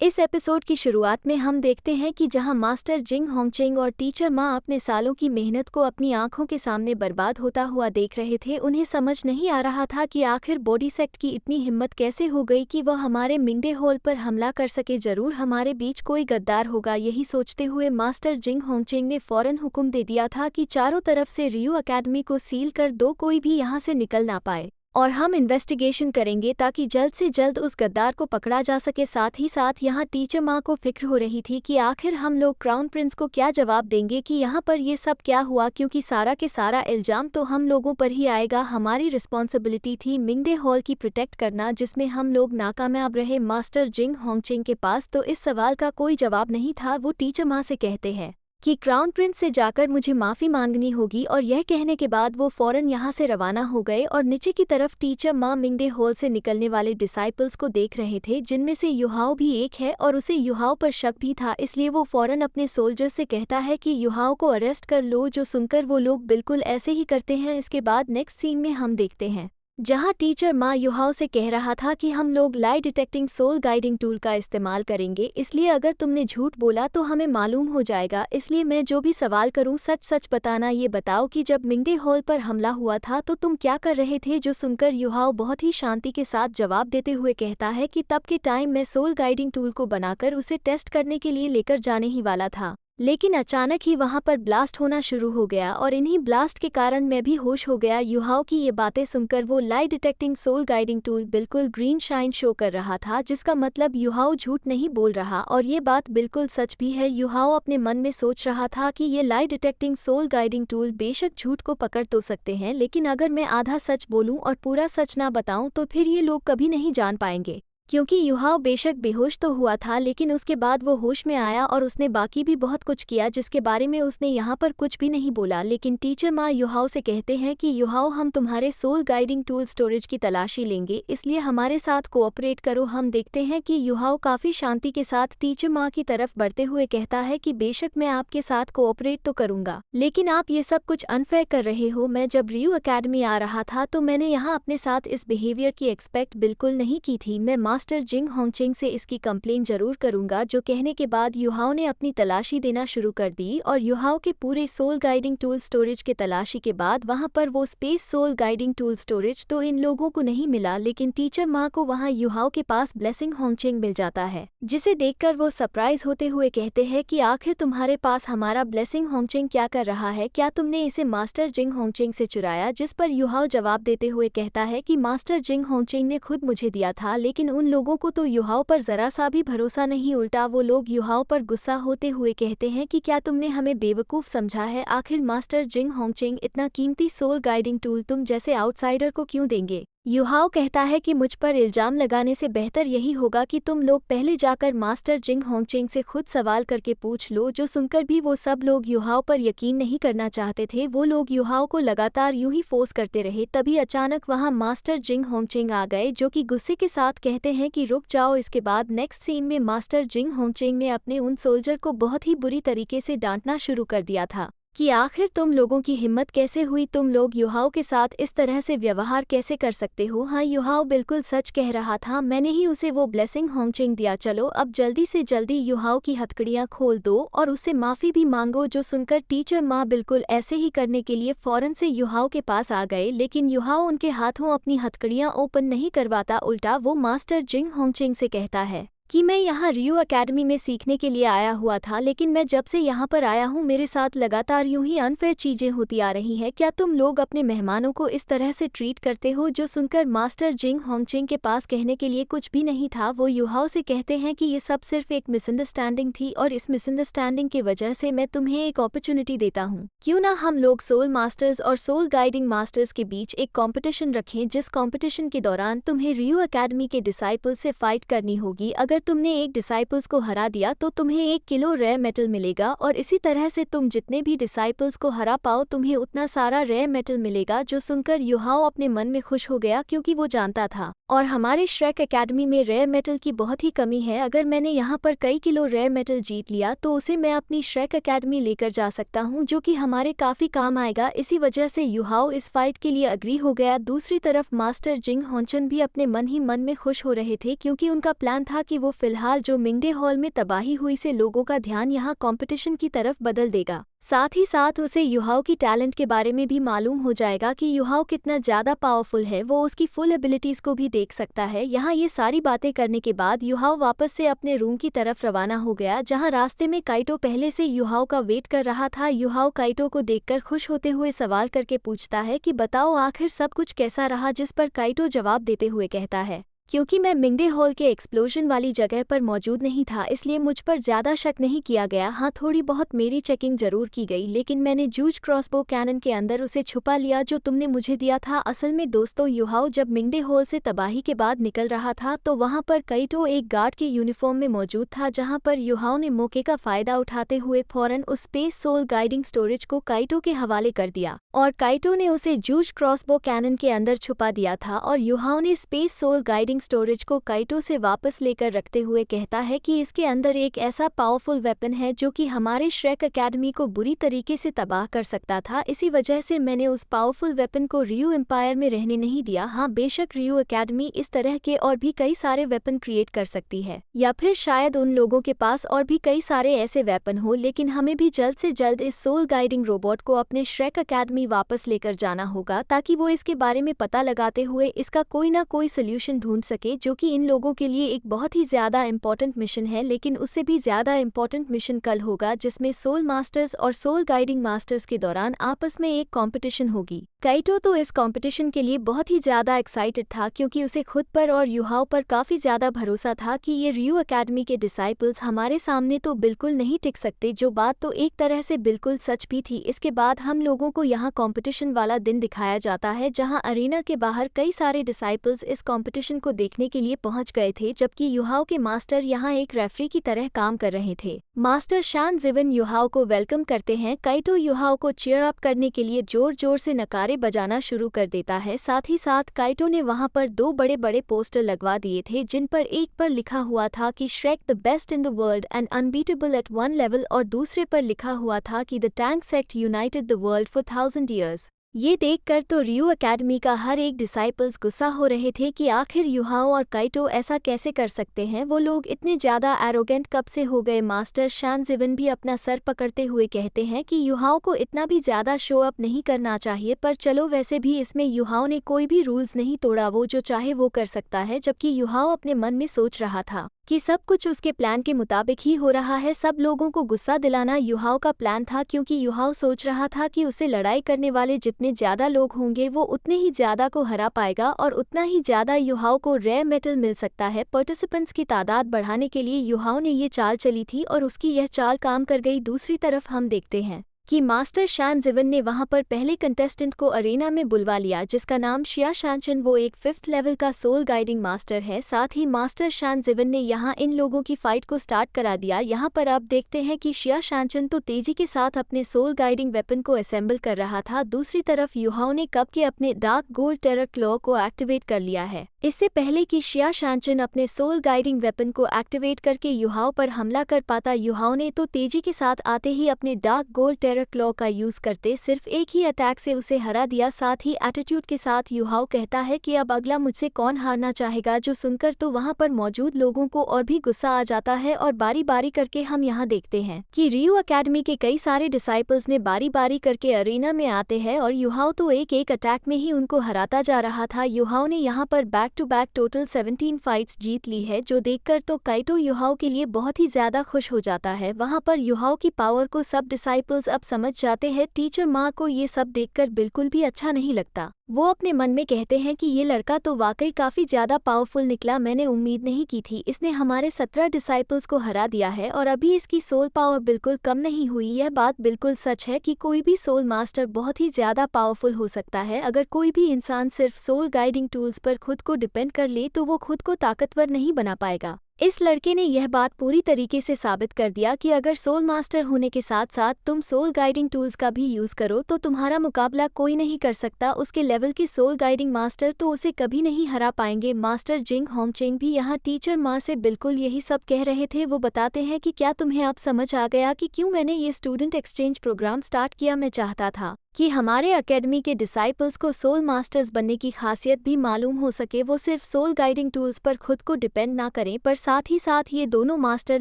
इस एपिसोड की शुरुआत में हम देखते हैं कि जहां मास्टर जिंग होंगचेंग और टीचर मा अपने सालों की मेहनत को अपनी आंखों के सामने बर्बाद होता हुआ देख रहे थे। उन्हें समझ नहीं आ रहा था कि आखिर बॉडी सेक्ट की इतनी हिम्मत कैसे हो गई कि वह हमारे मिंगडे हॉल पर हमला कर सके। जरूर हमारे बीच कोई गद्दार होगा। यही सोचते हुए मास्टर जिंग होंगचेंग ने फौरन हुक्म दे दिया था कि चारों तरफ से रियो अकेडमी को सील कर दो, कोई भी यहाँ से निकल ना पाए और हम इन्वेस्टिगेशन करेंगे ताकि जल्द से जल्द उस गद्दार को पकड़ा जा सके। साथ ही साथ यहाँ टीचर माँ को फिक्र हो रही थी कि आखिर हम लोग क्राउन प्रिंस को क्या जवाब देंगे कि यहाँ पर ये सब क्या हुआ, क्योंकि सारा के सारा इल्जाम तो हम लोगों पर ही आएगा। हमारी रिस्पॉन्सिबिलिटी थी मिंगडे हॉल की प्रोटेक्ट करना, जिसमें हम लोग नाकामयाब रहे। मास्टर जिंग होंगचेंग के पास तो इस सवाल का कोई जवाब नहीं था। वो टीचर माँ से कहते हैं कि क्राउन प्रिंस से जाकर मुझे माफ़ी मांगनी होगी, और यह कहने के बाद वो फ़ौरन यहाँ से रवाना हो गए। और नीचे की तरफ टीचर माँ मिंगडे हॉल से निकलने वाले डिसाइपल्स को देख रहे थे, जिनमें से युहाओ भी एक है और उसे युहाओ पर शक भी था। इसलिए वो फ़ौरन अपने सोल्जर्स से कहता है कि युहाओ को अरेस्ट कर लो, जो सुनकर वो लोग बिल्कुल ऐसे ही करते हैं। इसके बाद नेक्स्ट सीन में हम देखते हैं जहां टीचर माँ युहाओ से कह रहा था कि हम लोग लाई डिटेक्टिंग सोल गाइडिंग टूल का इस्तेमाल करेंगे, इसलिए अगर तुमने झूठ बोला तो हमें मालूम हो जाएगा। इसलिए मैं जो भी सवाल करूं सच सच बताना। ये बताओ कि जब मिंगडे हॉल पर हमला हुआ था तो तुम क्या कर रहे थे। जो सुनकर युहाओ बहुत ही शांति के साथ जवाब देते हुए कहता है कि तब के टाइम मैं सोल गाइडिंग टूल को बनाकर उसे टेस्ट करने के लिए लेकर जाने ही वाला था, लेकिन अचानक ही वहां पर ब्लास्ट होना शुरू हो गया और इन्हीं ब्लास्ट के कारण मैं भी होश हो गया। युहाओ की ये बातें सुनकर वो लाई डिटेक्टिंग सोल गाइडिंग टूल बिल्कुल ग्रीन शाइन शो कर रहा था, जिसका मतलब युहाओ झूठ नहीं बोल रहा और ये बात बिल्कुल सच भी है। युहाओ अपने मन में सोच रहा था कि ये लाई डिटेक्टिंग सोल गाइडिंग टूल बेशक झूठ को पकड़ तो सकते हैं, लेकिन अगर मैं आधा सच बोलूं और पूरा सच ना बताऊं तो फिर ये लोग कभी नहीं जान पाएंगे। क्योंकि युहाओ बेशक बेहोश तो हुआ था, लेकिन उसके बाद वो होश में आया और उसने बाकी भी बहुत कुछ किया जिसके बारे में उसने यहाँ पर कुछ भी नहीं बोला। लेकिन टीचर माँ युहाओ से कहते हैं कि युहाओ, हम तुम्हारे सोल गाइडिंग टूल स्टोरेज की तलाशी लेंगे, इसलिए हमारे साथ कोऑपरेट करो। हम देखते हैं कि युहाओ काफ़ी शांति के साथ टीचर माँ की तरफ बढ़ते हुए कहता है कि बेशक मैं आपके साथ कोऑपरेट तो करूँगा, लेकिन आप ये सब कुछ अनफेयर कर रहे हो। मैं जब रियो अकेडमी आ रहा था तो मैंने यहाँ अपने साथ इस बिहेवियर की एक्सपेक्ट बिल्कुल नहीं की थी। मैं मास्टर जिंग होंगचेंग से इसकी कंप्लेन जरूर करूंगा। जो कहने के बाद युहाओ ने अपनी तलाशी देना शुरू कर दी और युहाओ के पूरे सोल गाइडिंग टूल स्टोरेज के तलाशी के बाद वहां पर वो space soul guiding tool storage तो इन लोगों को नहीं मिला, लेकिन टीचर माँ को वहां युहाओ के पास ब्लेसिंग होंगचेंग मिल जाता है, जिसे देखकर वो सरप्राइज होते हुए कहते हैं कि आखिर तुम्हारे पास हमारा ब्लेसिंग होंगचेंग क्या कर रहा है, क्या तुमने इसे मास्टर जिंग होंगचेंग से चुराया। जिस पर युहाओ जवाब देते हुए कहता है कि मास्टर जिंग होंगचेंग ने खुद मुझे दिया था, लेकिन उन लोगों को तो युहाओ पर जरा सा भी भरोसा नहीं। उल्टा वो लोग युहाओ पर गुस्सा होते हुए कहते हैं कि क्या तुमने हमें बेवकूफ़ समझा है। आखिर मास्टर जिंग होंगचेंग इतना कीमती सोल गाइडिंग टूल तुम जैसे आउटसाइडर को क्यों देंगे। युहाओ कहता है कि मुझ पर इल्जाम लगाने से बेहतर यही होगा कि तुम लोग पहले जाकर मास्टर जिंग होंगचेंग से खुद सवाल करके पूछ लो। जो सुनकर भी वो सब लोग युहाओ पर यकीन नहीं करना चाहते थे। वो लोग युहाओ को लगातार यूं ही फोर्स करते रहे। तभी अचानक वहां मास्टर जिंग होंगचेंग आ गए, जो कि गुस्से के साथ कहते हैं कि रुक जाओ। इसके बाद नेक्स्ट सीन में मास्टर जिंग होंगचेंग ने अपने उन सोल्जर को बहुत ही बुरी तरीके से डांटना शुरू कर दिया था कि आखिर तुम लोगों की हिम्मत कैसे हुई, तुम लोग युहाओ के साथ इस तरह से व्यवहार कैसे कर सकते हो। हाँ, युहाओ बिल्कुल सच कह रहा था, मैंने ही उसे वो ब्लेसिंग होंगचेंग दिया। चलो अब जल्दी से जल्दी युहाओ की हथकड़ियाँ खोल दो और उससे माफ़ी भी मांगो। जो सुनकर टीचर माँ बिल्कुल ऐसे ही करने के लिए फ़ौरन से युहाओ के पास आ गए, लेकिन युहाओ उनके हाथों अपनी हथकड़ियाँ ओपन नहीं करवाता। उल्टा वो मास्टर जिंग होंगचेंग से कहता है कि मैं यहाँ रियो अकेडमी में सीखने के लिए आया हुआ था, लेकिन मैं जब से यहाँ पर आया हूँ मेरे साथ लगातार यूं ही अनफेयर चीज़ें होती आ रही हैं। क्या तुम लोग अपने मेहमानों को इस तरह से ट्रीट करते हो। जो सुनकर मास्टर जिंग होंगचेंग के पास कहने के लिए कुछ भी नहीं था। वो युहाओ से कहते हैं कि ये सब सिर्फ एक मिसअंडरस्टैंडिंग थी और इस मिसअंडरस्टैंडिंग की वजह से मैं तुम्हें एक अपॉर्चुनिटी देता हूँ। क्यों ना हम लोग सोल मास्टर्स और सोल गाइडिंग मास्टर्स के बीच एक कॉम्पिटिशन रखें, जिस कॉम्पिटिशन के दौरान तुम्हें रियो अकेडमी के डिसाइपल से फाइट करनी होगी। अगर तुमने एक डिसाइपल्स को हरा दिया तो तुम्हें 1 किलो रेयर मेटल मिलेगा, और इसी तरह से तुम जितने भी डिसाइपल्स को हरा पाओ तुम्हें उतना सारा रेयर मेटल मिलेगा। जो सुनकर युहाओ अपने मन में खुश हो गया, क्योंकि वो जानता था और हमारे श्रेक एकेडमी में रेयर मेटल की बहुत ही कमी है। अगर मैंने यहाँ पर कई किलो रेयर मेटल जीत लिया तो उसे मैं अपनी श्रेक एकेडमी लेकर जा सकता हूँ, जो कि हमारे काफ़ी काम आएगा। इसी वजह से युहाओ इस फाइट के लिए अग्री हो गया। दूसरी तरफ मास्टर जिंग होंगचेंग भी अपने मन ही मन में खुश हो रहे थे, क्योंकि उनका प्लान था कि वो फिलहाल जो मिंगडे हॉल में तबाही हुई से लोगों का ध्यान यहाँ कंपटीशन की तरफ बदल देगा। साथ ही साथ उसे युहाओ की टैलेंट के बारे में भी मालूम हो जाएगा कि युहाओ कितना ज़्यादा पावरफुल है, वो उसकी फुल एबिलिटीज़ को भी देख सकता है। यहाँ ये सारी बातें करने के बाद युहाओ वापस से अपने रूम की तरफ रवाना हो गया, जहाँ रास्ते में काइटो पहले से युहाओ का वेट कर रहा था। युहाओ काइटो को देखकर खुश होते हुए सवाल करके पूछता है कि बताओ आखिर सब कुछ कैसा रहा, जिस पर काइटो जवाब देते हुए कहता है क्योंकि मैं मिंगडे हॉल के एक्सप्लोजन वाली जगह पर मौजूद नहीं था, इसलिए मुझ पर ज़्यादा शक नहीं किया गया। हाँ, थोड़ी बहुत मेरी चेकिंग जरूर की गई, लेकिन मैंने जूज क्रॉसबो कैनन के अंदर उसे छुपा लिया जो तुमने मुझे दिया था। असल में दोस्तों, युहाओ जब मिंगडे हॉल से तबाही के बाद निकल रहा था तो वहाँ पर काइटो एक गार्ड के यूनिफॉर्म में मौजूद था, जहाँ पर युहाओ ने मौके का फ़ायदा उठाते हुए फ़ौरन उस स्पेस सोल गाइडिंग स्टोरेज को काइटो के हवाले कर दिया और काइटो ने उसे जूज क्रॉसबो कैनन के अंदर छुपा दिया था। और युहाओ ने स्पेस सोल गाइडिंग स्टोरेज को काइटो से वापस लेकर रखते हुए कहता है कि इसके अंदर एक ऐसा पावरफुल वेपन है जो कि हमारे श्रेक एकेडमी को बुरी तरीके से तबाह कर सकता था। इसी वजह से मैंने उस पावरफुल वेपन को रियू एम्पायर में रहने नहीं दिया। हाँ, बेशक रियू एकेडमी इस तरह के और भी कई सारे वेपन क्रिएट कर सकती है, या फिर शायद उन लोगों के पास और भी कई सारे ऐसे वेपन हो, लेकिन हमें भी जल्द से जल्द इस सोल गाइडिंग रोबोट को अपने श्रेक एकेडमी वापस लेकर जाना होगा, ताकि वो इसके बारे में पता लगाते हुए इसका कोई ना कोई सोल्यूशन ढूंढ सके, जो कि इन लोगों के लिए एक बहुत ही ज़्यादा इम्पोर्टेंट मिशन है। लेकिन उससे भी ज़्यादा इम्पोर्टेंट मिशन कल होगा, जिसमें सोल मास्टर्स और सोल गाइडिंग मास्टर्स के दौरान आपस में एक कंपटीशन होगी। काइटो तो इस कंपटीशन के लिए बहुत ही ज़्यादा एक्साइटेड था, क्योंकि उसे खुद पर और युहाओ पर काफ़ी ज़्यादा भरोसा था कि ये रियू एकेडमी के डिसाइपल्स हमारे सामने तो बिल्कुल नहीं टिक सकते, जो बात तो एक तरह से बिल्कुल सच भी थी। इसके बाद हम लोगों को यहाँ कंपटीशन वाला दिन दिखाया जाता है, जहाँ अरीना के बाहर कई सारे डिसाइपल्स इस कंपटीशन को देखने के लिए पहुंच गए थे, जबकि युहाओ के मास्टर यहाँ एक रेफरी की तरह काम कर रहे थे। मास्टर शान जिवन युहाओ को वेलकम करते हैं। काइटो युहाओ को चीयर अप करने के लिए जोर जोर से नकारे बजाना शुरू कर देता है। साथ ही साथ काइटो ने वहाँ पर दो बड़े बड़े पोस्टर लगवा दिए थे, जिन पर एक पर लिखा हुआ था कि Shrek the best in the world and unbeatable at one level, और दूसरे पर लिखा हुआ था कि the tank sect united the world for 1000 years. ये देखकर तो रियू एकेडमी का हर एक डिसाइपल्स गुस्सा हो रहे थे कि आखिर युहाओ और काइटो ऐसा कैसे कर सकते हैं, वो लोग इतने ज़्यादा एरोगेंट कब से हो गए। मास्टर शान जिवन भी अपना सर पकड़ते हुए कहते हैं कि युहाओ को इतना भी ज़्यादा शो अप नहीं करना चाहिए, पर चलो वैसे भी इसमें युहाओ ने कोई भी रूल्स नहीं तोड़ा, वो जो चाहे वो कर सकता है। जबकि युहाओ अपने मन में सोच रहा था कि सब कुछ उसके प्लान के मुताबिक ही हो रहा है। सब लोगों को गुस्सा दिलाना युहाओ का प्लान था, क्योंकि युहाओ सोच रहा था कि उसे लड़ाई करने वाले जितने ज़्यादा लोग होंगे वो उतने ही ज़्यादा को हरा पाएगा और उतना ही ज़्यादा युहाओ को रेयर मेटल मिल सकता है। पार्टिसिपेंट्स की तादाद बढ़ाने के लिए युहाओ ने ये चाल चली थी और उसकी यह चाल काम कर गई। दूसरी तरफ हम देखते हैं कि मास्टर शान जिवन ने वहां पर पहले कंटेस्टेंट को अरेना में बुलवा लिया, जिसका नाम शिया शानचन, वो एक 5th लेवल का सोल गाइडिंग मास्टर है। साथ ही मास्टर शान जिवन ने यहां इन लोगों की फाइट को स्टार्ट करा दिया। यहां पर अब देखते हैं कि शिया शानचन तो तेजी के साथ अपने सोल गाइडिंग वेपन को असेंबल कर रहा था। दूसरी तरफ युहाओ ने कब के अपने डार्क गोल्ड टेरर क्लॉ को एक्टिवेट कर लिया है। इससे पहले कि शिया शानचन अपने सोल गाइडिंग वेपन को एक्टिवेट करके युहाओ पर हमला कर पाता, युहाओ ने तो तेजी के साथ आते ही अपने डार्क गोल्ड टेरर क्लॉ का यूज करते सिर्फ एक ही अटैक से उसे हरा दिया। साथ ही एटीट्यूड के साथ युहाओ कहता है कि अब अगला मुझसे कौन हारना चाहेगा, जो सुनकर तो वहां पर मौजूद लोगों को और भी गुस्सा आ जाता है। और बारी बारी करके हम यहाँ देखते हैं कि रियू एकेडमी के कई सारे डिसाइपल्स ने बारी बारी करके अरीना में आते हैं और युहाओ तो एक एक अटैक में ही उनको हराता जा रहा था। युहाओ ने यहाँ पर back to back total 17 fights जीत ली है, जो देखकर तो काइटो युहाओ के लिए बहुत ही ज्यादा खुश हो जाता है। वहाँ पर युहाओ की पावर को सब डिसाइपल्स अब समझ जाते हैं। टीचर माँ को ये सब देखकर बिल्कुल भी अच्छा नहीं लगता। वो अपने मन में कहते हैं कि ये लड़का तो वाकई काफी ज्यादा पावरफुल निकला, मैंने उम्मीद नहीं की थी। इसने हमारे 17 डिसाइपल्स को हरा दिया है और अभी इसकी सोल पावर बिल्कुल कम नहीं हुई। यह बात बिल्कुल सच है कि कोई भी सोल मास्टर बहुत ही ज्यादा पावरफुल हो सकता है। अगर कोई भी इंसान सिर्फ सोल गाइडिंग टूल्स पर खुद को डिपेंड कर ले तो वो खुद को ताकतवर नहीं बना पाएगा। इस लड़के ने यह बात पूरी तरीके से साबित कर दिया कि अगर सोल मास्टर होने के साथ साथ तुम सोल गाइडिंग टूल्स का भी यूज करो तो तुम्हारा मुकाबला कोई नहीं कर सकता। उसके लेवल के सोल गाइडिंग मास्टर तो उसे कभी नहीं हरा पाएंगे। मास्टर जिंग होंगचेंग भी यहाँ टीचर माँ से बिल्कुल यही सब कह रहे थे। वो बताते हैं कि क्या तुम्हें अब समझ आ गया कि क्यों मैंने ये स्टूडेंट एक्सचेंज प्रोग्राम स्टार्ट किया। मैं चाहता था कि हमारे एकेडमी के डिसाइपल्स को सोल मास्टर्स बनने की खासियत भी मालूम हो सके, वो सिर्फ सोल गाइडिंग टूल्स पर खुद को डिपेंड ना करें पर साथ ही साथ ये दोनों मास्टर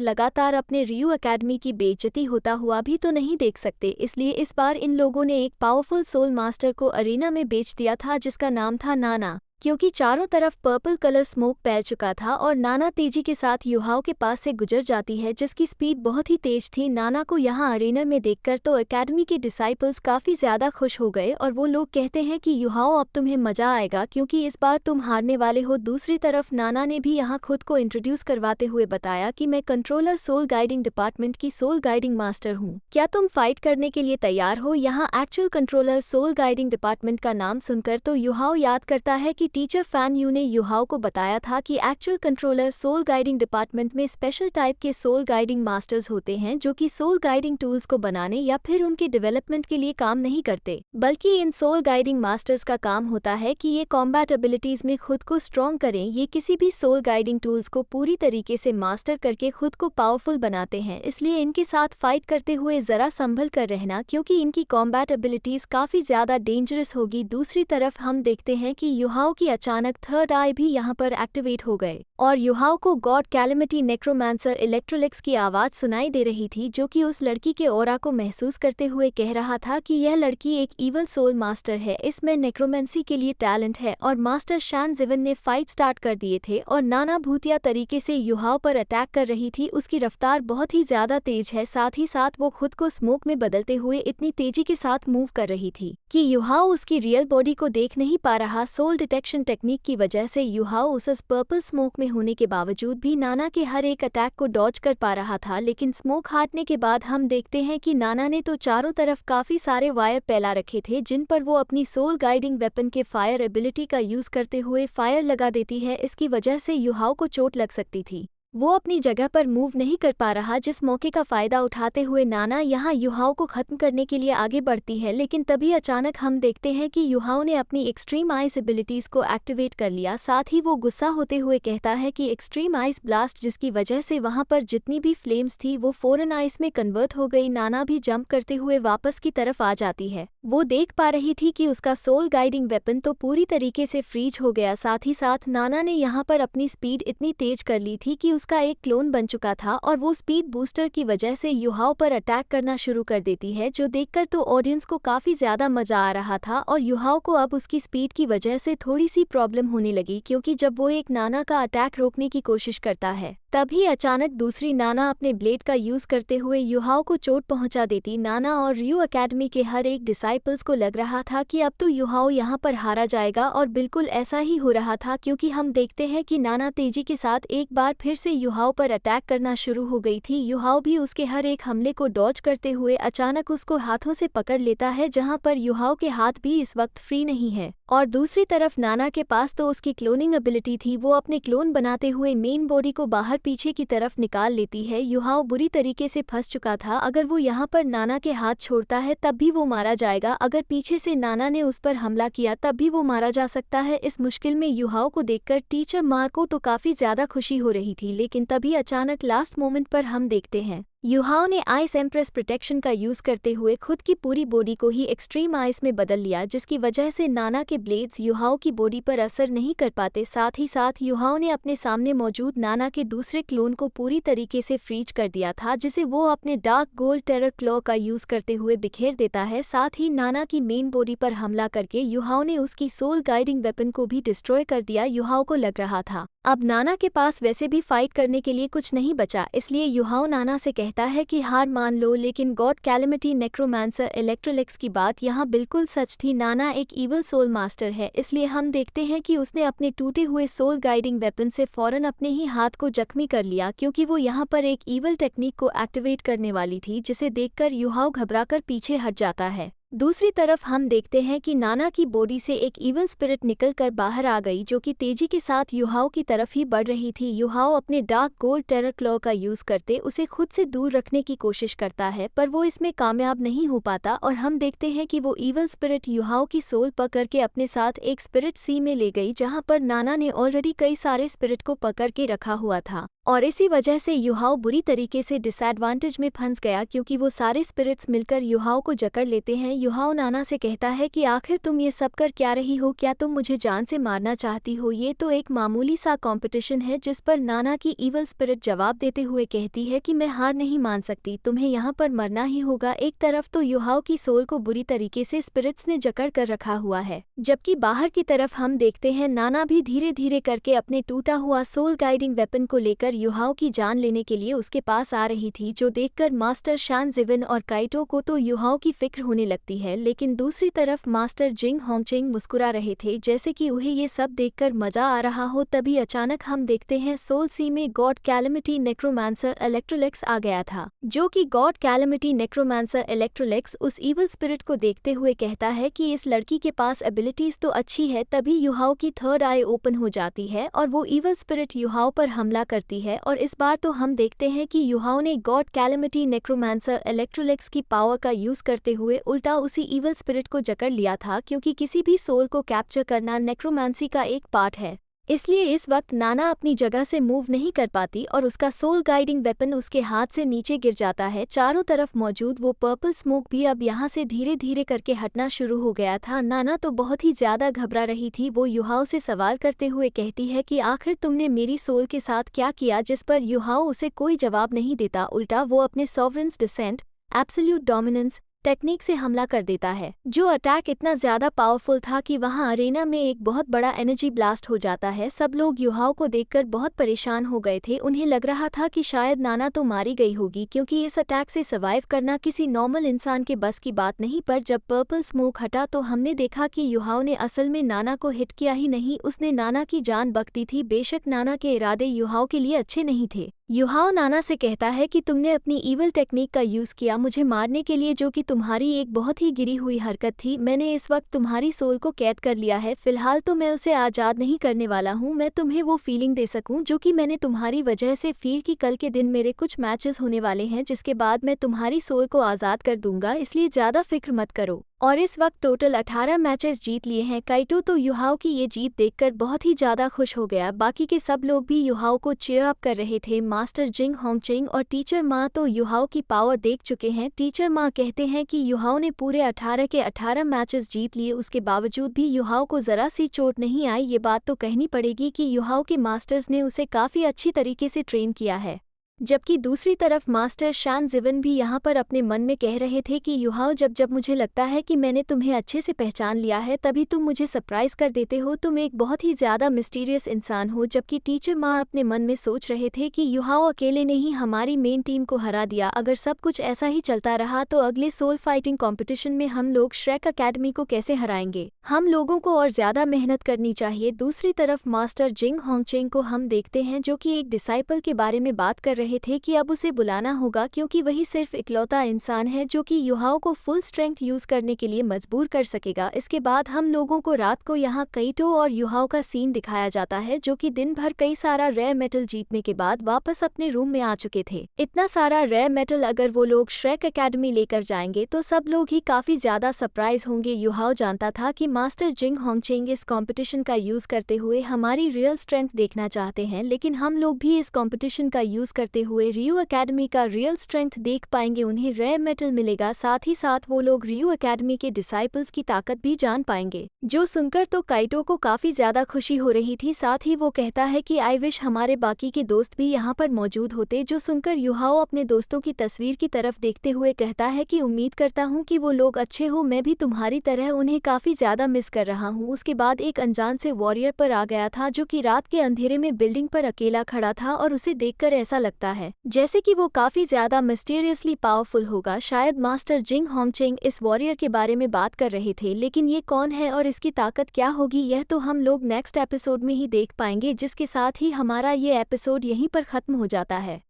लगातार अपने रियू एकेडमी की बेइज्जती होता हुआ भी तो नहीं देख सकते, इसलिए इस बार इन लोगों ने एक पावरफुल सोल मास्टर को अरेना में बेच दिया था जिसका नाम था नाना। क्योंकि चारों तरफ पर्पल कलर स्मोक फैल चुका था और नाना तेजी के साथ युहाओं के पास से गुजर जाती है जिसकी स्पीड बहुत ही तेज थी। नाना को यहाँ अरेना में देखकर तो एकेडमी के डिसाइपल्स काफ़ी ज़्यादा खुश हो गए और वो लोग कहते हैं कि युहाओं अब तुम्हें मज़ा आएगा क्योंकि इस बार तुम हारने वाले हो। दूसरी तरफ नाना ने भी यहाँ खुद को इंट्रोड्यूस करवाते हुए बताया कि मैं कंट्रोलर सोल गाइडिंग डिपार्टमेंट की सोल गाइडिंग मास्टर हूँ, क्या तुम फाइट करने के लिए तैयार हो। यहाँ actual controller soul guiding department का नाम सुनकर तो युहाओ याद करता है कि टीचर फैन यू ने युहाओ को बताया था कि actual controller soul guiding department में स्पेशल टाइप के सोल गाइडिंग मास्टर्स होते हैं जो कि सोल गाइडिंग टूल्स को बनाने या फिर उनके डेवलपमेंट के लिए काम नहीं करते, बल्कि इन सोल गाइडिंग मास्टर्स का काम होता है कि ये कॉम्बैट एबिलिटीज में खुद को स्ट्रॉन्ग करें। ये किसी भी सोल गाइडिंग टूल्स को पूरी तरीके से मास्टर करके खुद को पावरफुल बनाते हैं, इसलिए इनके साथ फाइट करते हुए जरा संभल कर रहना क्योंकि इनकी कॉम्बैट एबिलिटीज काफी ज्यादा डेंजरस होगी। दूसरी तरफ हम देखते हैं कि युहाओ की अचानक थर्ड आई भी यहाँ पर एक्टिवेट हो गए और युहाओ को गॉड कैलेमिटी नेक्रोमांसर इलेक्ट्रोलिक्स की आवाज सुनाई दे रही थी जो कि उस लड़की के ऑरा को महसूस करते हुए कह रहा था कि यह लड़की एक इवल सोल मास्टर है, इसमें नेक्रोमेंसी के लिए टैलेंट है और मास्टर शान जिवन ने फाइट स्टार्ट कर दिए थे और नाना भूतिया तरीके से युहाओ पर अटैक कर रही थी। उसकी रफ्तार बहुत ही ज्यादा तेज है, साथ ही साथ वो खुद को स्मोक में बदलते हुए इतनी तेजी के साथ मूव कर रही थी कि युहाओ उसकी रियल बॉडी को देख नहीं पा रहा। सोल डिटेक्शन टेक्निक की वजह से युहाओ उस पर्पल स्मोक में होने के बावजूद भी नाना के हर एक अटैक को डॉज कर पा रहा था, लेकिन स्मोक हटने के बाद हम देखते हैं कि नाना ने तो चारों तरफ काफी सारे वायर फैला रखे थे जिन पर वो अपनी सोल गाइडिंग वेपन के फायर एबिलिटी का यूज करते हुए फायर लगा देती है। इसकी वजह से युहाओ को चोट लग सकती थी, वो अपनी जगह पर मूव नहीं कर पा रहा, जिस मौके का फायदा उठाते हुए नाना यहाँ युहाओ को खत्म करने के लिए आगे बढ़ती है। लेकिन तभी अचानक हम देखते हैं कि युहाओ ने अपनी एक्सट्रीम आइस एबिलिटीज को एक्टिवेट कर लिया। साथ ही वो गुस्सा होते हुए कहता है कि एक्सट्रीम आइस ब्लास्ट, जिसकी वजह से वहां पर जितनी भी फ्लेम्स थी वो फौरन आइस में कन्वर्ट हो गई। नाना भी जंप करते हुए वापस की तरफ आ जाती है। वो देख पा रही थी कि उसका सोल गाइडिंग वेपन तो पूरी तरीके से फ्रीज हो गया। साथ ही साथ नाना ने यहाँ पर अपनी स्पीड इतनी तेज कर ली थी कि उसका एक क्लोन बन चुका था और वो स्पीड बूस्टर की वजह से युहाओ पर अटैक करना शुरू कर देती है, जो देखकर तो ऑडियंस को काफी ज्यादा मजा आ रहा था। और युहाओ को अब उसकी स्पीड की वजह से थोड़ी सी प्रॉब्लम होने लगी क्योंकि जब वो एक नाना का अटैक रोकने की कोशिश करता है तभी अचानक दूसरी नाना अपने ब्लेड का यूज करते हुए युहाओ को चोट पहुंचा देती। नाना और रियू एकेडमी के हर एक डिसाइपल्स को लग रहा था कि अब तो युहाओ यहाँ पर हारा जाएगा और बिल्कुल ऐसा ही हो रहा था क्योंकि हम देखते हैं कि नाना तेजी के साथ एक बार फिर से युहाओ पर अटैक करना शुरू हो गई थी। युहाओ भी उसके हर एक हमले को डॉज करते हुए अचानक उसको हाथों से पकड़ लेता है, जहाँ पर युहाओ के हाथ भी इस वक्त फ्री नहीं है। और दूसरी तरफ नाना के पास तो उसकी क्लोनिंग एबिलिटी थी, वो अपने क्लोन बनाते हुए मेन बॉडी को बाहर पीछे की तरफ निकाल लेती है। युहाओ बुरी तरीके से फंस चुका था, अगर वो यहाँ पर नाना के हाथ छोड़ता है तब भी वो मारा जाएगा, अगर पीछे से नाना ने उस पर हमला किया तब भी वो मारा जा सकता है। इस मुश्किल में युहाओ को देखकर टीचर मार्को तो काफी ज्यादा खुशी हो रही थी, लेकिन तभी अचानक लास्ट मोमेंट पर हम देखते हैं युहाओ ने आइस एम्प्रेस प्रोटेक्शन का यूज करते हुए खुद की पूरी बॉडी को ही एक्सट्रीम आइस में बदल लिया, जिसकी वजह से नाना के ब्लेड्स युहाओ की बॉडी पर असर नहीं कर पाते। साथ ही साथ युहाओ ने अपने सामने मौजूद नाना के दूसरे क्लोन को पूरी तरीके से फ्रीज कर दिया था, जिसे वो अपने डार्क गोल्ड टेरर क्लॉ का यूज करते हुए बिखेर देता है। साथ ही नाना की मेन बॉडी पर हमला करके युहाओ ने उसकी सोल गाइडिंग वेपन को भी डिस्ट्रॉय कर दिया। युहाओ को लग रहा था अब नाना के पास वैसे भी फाइट करने के लिए कुछ नहीं बचा, इसलिए युहाओ नाना से कहता है कि हार मान लो। लेकिन गॉड कैलेमिटी नेक्रोमांसर इलेक्ट्रोलिक्स की बात यहाँ बिल्कुल सच थी। नाना एक इवल सोल मास्टर है, इसलिए हम देखते हैं कि उसने अपने टूटे हुए सोल गाइडिंग वेपन से फौरन अपने ही हाथ को जख्मी कर लिया, क्योंकि वो यहाँ पर एक इवल टेक्निक को एक्टिवेट करने वाली थी, जिसे देखकर युहाओ घबराकर पीछे हट जाता है। दूसरी तरफ हम देखते हैं कि नाना की बॉडी से एक इवल स्पिरिट निकलकर बाहर आ गई, जो कि तेजी के साथ युहाओ की तरफ ही बढ़ रही थी। युहाओ अपने डार्क गोल्ड टेरर क्लॉ का यूज करते उसे खुद से दूर रखने की कोशिश करता है, पर वो इसमें कामयाब नहीं हो पाता और हम देखते हैं कि वो इवल स्पिरिट युहाओ की सोल पकड़ के अपने साथ एक स्पिरिट सी में ले गई, जहाँ पर नाना ने ऑलरेडी कई सारे स्पिरिट को पकड़ के रखा हुआ था। और इसी वजह से युहाओ बुरी तरीके से डिसएडवांटेज में फंस गया क्योंकि वो सारे स्पिरिट्स मिलकर युहाओ को जकड़ लेते हैं। युहाओ नाना से कहता है कि आखिर तुम ये सब कर क्या रही हो, क्या तुम मुझे जान से मारना चाहती हो? ये तो एक मामूली सा कंपटीशन है। जिस पर नाना की इवल स्पिरिट जवाब देते हुए कहती है कि मैं हार नहीं मान सकती, तुम्हें यहाँ पर मरना ही होगा। एक तरफ तो युहाओ की सोल को बुरी तरीके से स्पिरिट्स ने जकड़ कर रखा हुआ है, जबकि बाहर की तरफ हम देखते हैं नाना भी धीरे धीरे करके अपने टूटा हुआ सोल गाइडिंग वेपन को लेकर युहाओ की जान लेने के लिए उसके पास आ रही थी, जो देखकर मास्टर शान जिविन और काइटो को तो युहाओ की फिक्र होने लगती है। लेकिन दूसरी तरफ मास्टर जिंग होंगचेंग मुस्कुरा रहे थे जैसे कि उन्हें ये सब देखकर मजा आ रहा हो। तभी अचानक हम देखते हैं सोल सी में गॉड कैलेमिटी नेक्रोमांसर इलेक्ट्रोलेक्स आ गया था, जो कि गॉड कैलेमिटी नेक्रोमांसर इलेक्ट्रोलेक्स उस इवल स्पिरिट को देखते हुए कहता है कि इस लड़की के पास एबिलिटीज तो अच्छी है। तभी युहाओ की थर्ड आई ओपन हो जाती है और वो इवल स्पिरिट युहाओ पर हमला करती है। और इस बार तो हम देखते हैं कि युहाओ ने गॉड कैलेमिटी नेक्रोमांसर इलेक्ट्रोलेक्स की पावर का यूज करते हुए उल्टा उसी इवल स्पिरिट को जकड़ लिया था, क्योंकि किसी भी सोल को कैप्चर करना नेक्रोमांसी का एक पार्ट है। इसलिए इस वक्त नाना अपनी जगह से मूव नहीं कर पाती और उसका सोल गाइडिंग वेपन उसके हाथ से नीचे गिर जाता है। चारों तरफ मौजूद वो पर्पल स्मोक भी अब यहाँ से धीरे धीरे करके हटना शुरू हो गया था। नाना तो बहुत ही ज्यादा घबरा रही थी। वो युहाओ से सवाल करते हुए कहती है कि आखिर तुमने मेरी सोल के साथ क्या किया, जिस पर युहाओ उसे कोई जवाब नहीं देता। उल्टा वो अपने सॉवरेंस डिसेंट एब्सोल्यूट डोमिनेंस टेक्निक से हमला कर देता है, जो अटैक इतना ज्यादा पावरफुल था कि वहां अरेना में एक बहुत बड़ा एनर्जी ब्लास्ट हो जाता है। सब लोग युहाओ को देखकर बहुत परेशान हो गए थे। उन्हें लग रहा था कि शायद नाना तो मारी गई होगी, क्योंकि इस अटैक से सर्वाइव करना किसी नॉर्मल इंसान के बस की बात नहीं। पर जब पर्पल स्मोक हटा तो हमने देखा कि युहाओ ने असल में नाना को हिट किया ही नहीं, उसने नाना की जान बख्ती थी। बेशक नाना के इरादे युहाओ के लिए अच्छे नहीं थे। युहाओ नाना से कहता है कि तुमने अपनी ईवल टेक्निक का यूज किया मुझे मारने के लिए, जो कि तुम्हारी एक बहुत ही गिरी हुई हरकत थी। मैंने इस वक्त तुम्हारी सोल को कैद कर लिया है। फिलहाल तो मैं उसे आज़ाद नहीं करने वाला हूँ। मैं तुम्हें वो फीलिंग दे सकूं जो कि मैंने तुम्हारी वजह से फील की। कल के दिन मेरे कुछ मैचेस होने वाले हैं, जिसके बाद मैं तुम्हारी सोल को आज़ाद कर दूंगा, इसलिए ज़्यादा फिक्र मत करो। और इस वक्त टोटल 18 मैचेस जीत लिए हैं। काइटो तो युहाओ की ये जीत देखकर बहुत ही ज़्यादा खुश हो गया। बाकी के सब लोग भी युहाओ को चीयर अप कर रहे थे। मास्टर जिंग होंगचेंग और टीचर माँ तो युहाओ की पावर देख चुके हैं। टीचर माँ कहते हैं कि युहाओ ने पूरे 18 के 18 मैचेस जीत लिए, उसके बावजूद भी युहाओ को ज़रा सी चोट नहीं आई। ये बात तो कहनी पड़ेगी कि युहाओ के मास्टर्स ने उसे काफ़ी अच्छी तरीके से ट्रेन किया है। जबकि दूसरी तरफ मास्टर शान जिवन भी यहाँ पर अपने मन में कह रहे थे कि युहाओ, जब जब मुझे लगता है कि मैंने तुम्हें अच्छे से पहचान लिया है, तभी तुम मुझे सरप्राइज कर देते हो। तुम एक बहुत ही ज़्यादा मिस्टीरियस इंसान हो। जबकि टीचर माँ अपने मन में सोच रहे थे कि युहाओ अकेले ने ही हमारी मेन टीम को हरा दिया। अगर सब कुछ ऐसा ही चलता रहा तो अगले सोल फाइटिंग कॉम्पिटिशन में हम लोग श्रेक अकेडमी को कैसे हराएंगे। हम लोगों को और ज़्यादा मेहनत करनी चाहिए। दूसरी तरफ मास्टर जिंग होंगचेंग को हम देखते हैं, जो कि एक डिसाइपल के बारे में बात कर रहे थे कि अब उसे बुलाना होगा, क्योंकि वही सिर्फ इकलौता इंसान है जो कि युहाओ को फुल स्ट्रेंथ यूज करने के लिए मजबूर कर सकेगा। इसके बाद हम लोगों को रात को यहाँ काइटो और युहाओ का सीन दिखाया जाता है, जो कि दिन भर कई सारा रेयर मेटल जीतने के बाद वापस अपने रूम में आ चुके थे। इतना सारा रेयर मेटल अगर वो लोग श्रेक एकेडमी लेकर जाएंगे तो सब लोग ही काफी ज्यादा सरप्राइज होंगे। युहाओ जानता था कि मास्टर जिंग होंगचेंग इस कंपटीशन का यूज करते हुए हमारी रियल स्ट्रेंथ देखना चाहते हैं, लेकिन हम लोग भी इस कंपटीशन का यूज करते हुए रियो एकेडमी का रियल स्ट्रेंथ देख पाएंगे। उन्हें रेयर मेटल मिलेगा, साथ ही साथ वो लोग रियो एकेडमी के डिसाइपल्स की ताकत भी जान पाएंगे। जो सुनकर तो काइटो को काफी ज्यादा खुशी हो रही थी। साथ ही वो कहता है कि आई विश हमारे बाकी के दोस्त भी यहाँ पर मौजूद होते। जो सुनकर युहाओ अपने दोस्तों की तस्वीर की तरफ देखते हुए कहता है कि उम्मीद करता हूँ कि वो लोग अच्छे हो, मैं भी तुम्हारी तरह उन्हें काफी ज्यादा मिस कर रहा हूँ। उसके बाद एक अनजान से वॉरियर पर आ गया था, जो कि रात के अंधेरे में बिल्डिंग पर अकेला खड़ा था और उसे देखकर ऐसा लगता है जैसे कि वो काफी ज्यादा मिस्टीरियसली पावरफुल होगा। शायद मास्टर जिंग होंगचेंग इस वॉरियर के बारे में बात कर रहे थे, लेकिन ये कौन है और इसकी ताकत क्या होगी, यह तो हम लोग नेक्स्ट एपिसोड में ही देख पाएंगे, जिसके साथ ही हमारा ये एपिसोड यहीं पर खत्म हो जाता है।